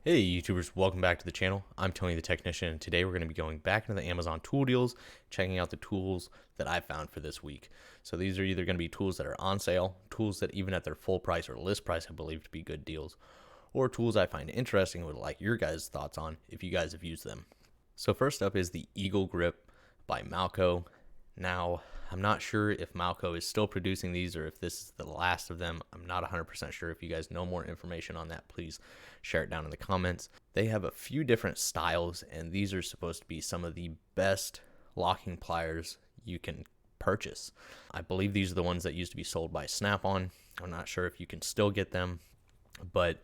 Hey YouTubers, welcome back to the channel. I'm Tony the Technician, and today we're going to be going back into the Amazon tool deals, checking out the tools that I found for this week. So these are either going to be tools that are on sale, tools that even at their full price or list price I believe to be good deals, or tools I find interesting and would like your guys' thoughts on if you guys have used them. So first up is the Eagle Grip by Malco. Now, I'm not sure if Malco is still producing these or if this is the last of them. I'm not 100% sure. If you guys know more information on that, please share it down in the comments. They have a few different styles, and these are supposed to be some of the best locking pliers you can purchase. I believe these are the ones that used to be sold by Snap-on. I'm not sure if you can still get them, but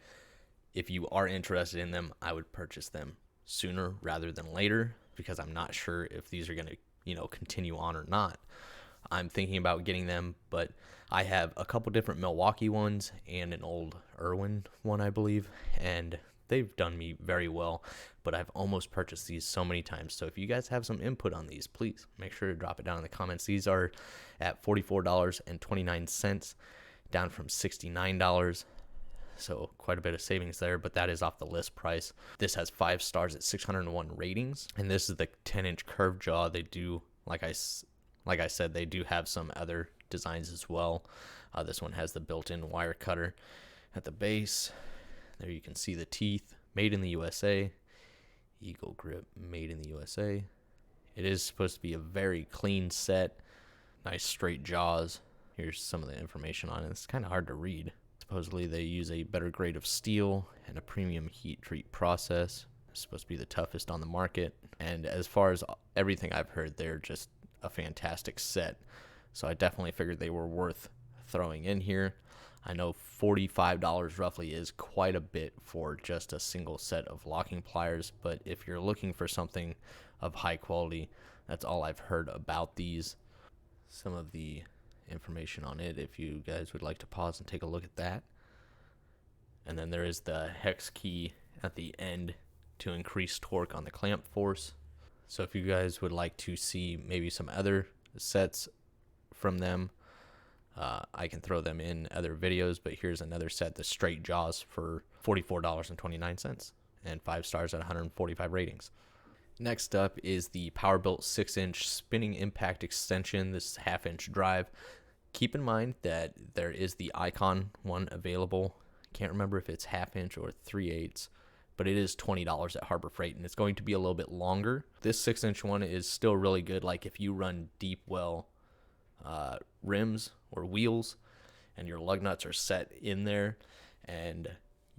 if you are interested in them, I would purchase them sooner rather than later, because I'm not sure if these are going to continue on or not. I'm thinking about getting them, but I have a couple different Milwaukee ones and an old Irwin one, I believe, and they've done me very well, but I've almost purchased these so many times. So if you guys have some input on these, please make sure to drop it down in the comments. These are at $44.29, down from $69. So quite a bit of savings there, but that is off the list price. This has 5 stars at 601 ratings, and this is the 10-inch curved jaw. They do, like I said, they do have some other designs as well. This one has the built-in wire cutter at the base. There you can see the teeth, made in the USA. Eagle Grip, made in the USA. It is supposed to be a very clean set. Nice straight jaws. Here's some of the information on it. It's kind of hard to read. Supposedly they use a better grade of steel and a premium heat treat process. It's supposed to be the toughest on the market. And as far as everything I've heard, they're just a fantastic set. So I definitely figured they were worth throwing in here. I know $45 roughly is quite a bit for just a single set of locking pliers, but if you're looking for something of high quality, that's all I've heard about these. Some of the information on it, if you guys would like to pause and take a look at that. And then there is the hex key at the end to increase torque on the clamp force. So if you guys would like to see maybe some other sets from them, I can throw them in other videos, but here's another set, the straight jaws, for $44.29 and 5 stars at 145 ratings. Next up is the Powerbuilt 6-inch spinning impact extension. This is 1/2-inch drive. Keep in mind that there is the Icon one available. Can't remember if it's 1/2-inch or 3/8, but it is $20 at Harbor Freight, and it's going to be a little bit longer. This 6-inch one is still really good. Like if you run deep well rims or wheels, and your lug nuts are set in there, and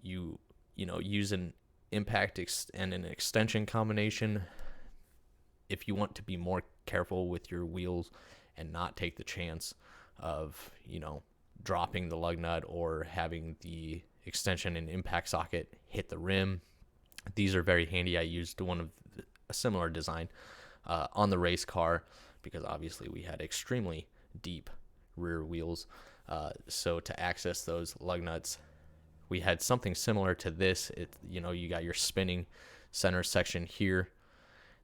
you use an impact and an extension combination, if you want to be more careful with your wheels and not take the chance of dropping the lug nut or having the extension and impact socket hit the rim, these are very handy. I used one of a similar design on the race car, because obviously we had extremely deep rear wheels, so to access those lug nuts, we had something similar to this. You got your spinning center section here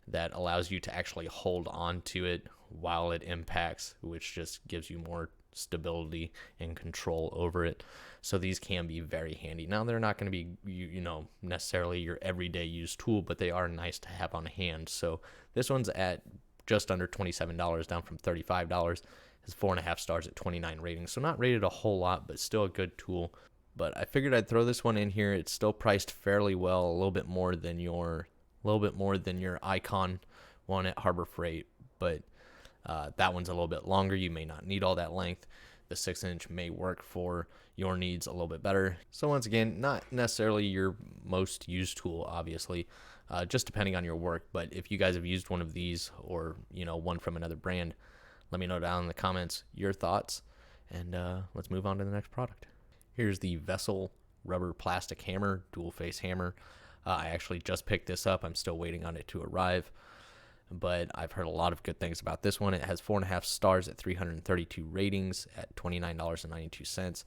that allows you to actually hold on to it while it impacts, which just gives you more stability and control over it. So these can be very handy. Now, they're not going to be necessarily your everyday use tool, but they are nice to have on hand. So this one's at just under $27, down from $35. It's 4.5 stars at 29 ratings, so not rated a whole lot, but still a good tool. But I figured I'd throw this one in here. It's still priced fairly well, a little bit more than your Icon one at Harbor Freight, but that one's a little bit longer. You may not need all that length. The 6-inch may work for your needs a little bit better. So once again, not necessarily your most used tool, obviously, just depending on your work. But if you guys have used one of these, or one from another brand, let me know down in the comments your thoughts, and let's move on to the next product. Here's the Vessel rubber plastic hammer, dual face hammer. I actually just picked this up. I'm still waiting on it to arrive, but I've heard a lot of good things about this one. It has 4.5 stars at 332 ratings at $29.92.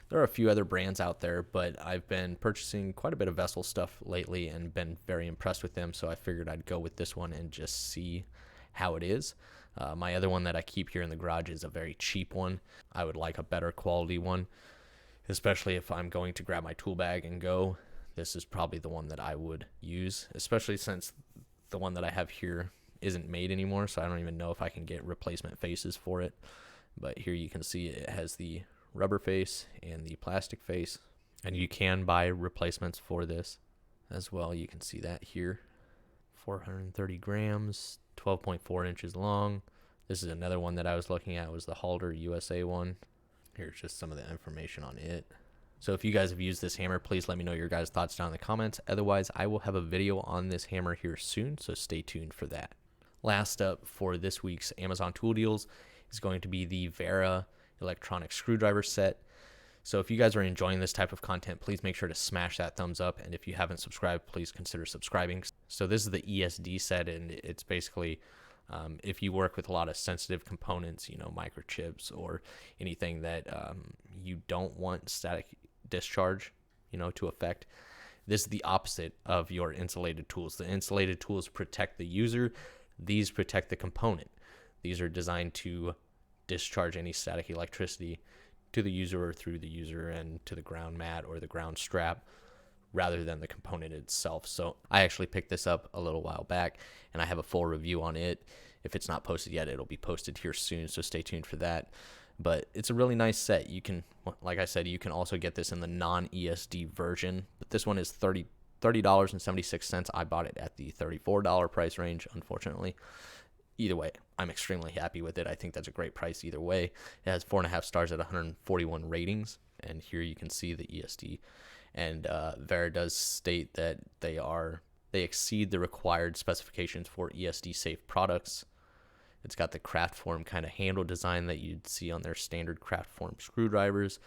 There are a few other brands out there, but I've been purchasing quite a bit of Vessel stuff lately and been very impressed with them, so I figured I'd go with this one and just see how it is. My other one that I keep here in the garage is a very cheap one. I would like a better quality one, especially if I'm going to grab my tool bag and go. this is probably the one that I would use, especially since the one that I have here isn't made anymore, so I don't even know if I can get replacement faces for it. But here you can see it has the rubber face and the plastic face, and you can buy replacements for this as well. You can see that here. 430 grams, 12.4 inches long. This is another one that I was looking at, was the Halder USA one. Here's just some of the information on it. So if you guys have used this hammer, please let me know your guys' thoughts down in the comments. Otherwise, I will have a video on this hammer here soon, so stay tuned for that. Last up for this week's Amazon tool deals is going to be the Wera electronic screwdriver set. So if you guys are enjoying this type of content, please make sure to smash that thumbs up. And if you haven't subscribed, please consider subscribing. So this is the ESD set, and it's basically if you work with a lot of sensitive components, microchips or anything that you don't want static discharge, to affect. This is the opposite of your insulated tools. The insulated tools protect the user. These protect the component. These are designed to discharge any static electricity to the user or through the user and to the ground mat or the ground strap rather than the component itself. So I actually picked this up a little while back, and I have a full review on it. If it's not posted yet, it'll be posted here soon, so stay tuned for that. But it's a really nice set. You can, like I said, you can also get this in the non-ESD version, but this one is $30.76. I bought it at the $34 price range, unfortunately. Either way, I'm extremely happy with it. I think that's a great price either way. It has 4.5 stars at 141 ratings, and here you can see the ESD. And Wera does state that they exceed the required specifications for ESD safe products. It's got the craft form kind of handle design that you'd see on their standard craft form screwdrivers.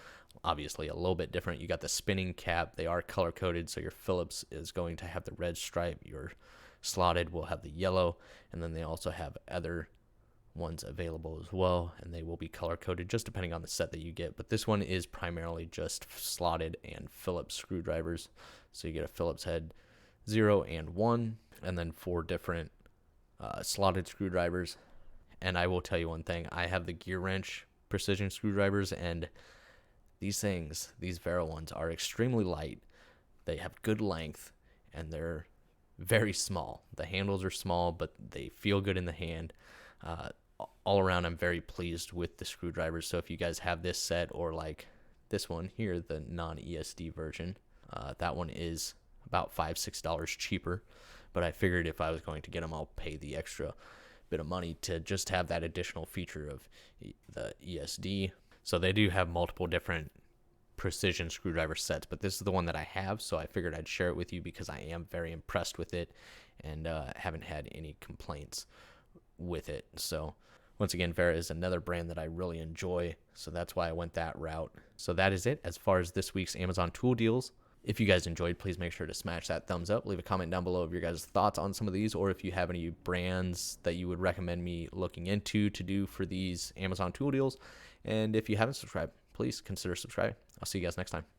Obviously a little bit different. You got the spinning cap. They are color coded, so your Phillips is going to have the red stripe. Your slotted will have the yellow, and then they also have other ones available as well, and they will be color coded just depending on the set that you get. But this one is primarily just slotted and Phillips screwdrivers. So you get a Phillips head 0 and 1, and then 4 different slotted screwdrivers. And I will tell you one thing, I have the gear wrench precision screwdrivers, and these Wera ones are extremely light. They have good length, and they're very small. The handles are small, but they feel good in the hand. All around, I'm very pleased with the screwdrivers. So if you guys have this set, or like this one here, the non-ESD version, that one is about $5-6 cheaper. But I figured if I was going to get them, I'll pay the extra bit of money to just have that additional feature of the ESD. So they do have multiple different precision screwdriver sets, but this is the one that I have, so I figured I'd share it with you because I am very impressed with it and haven't had any complaints with it. So once again, Wera is another brand that I really enjoy, so that's why I went that route. So that is it as far as this week's Amazon tool deals. If you guys enjoyed, please make sure to smash that thumbs up. Leave a comment down below of your guys' thoughts on some of these, or if you have any brands that you would recommend me looking into to do for these Amazon tool deals. And if you haven't subscribed, please consider subscribing. I'll see you guys next time.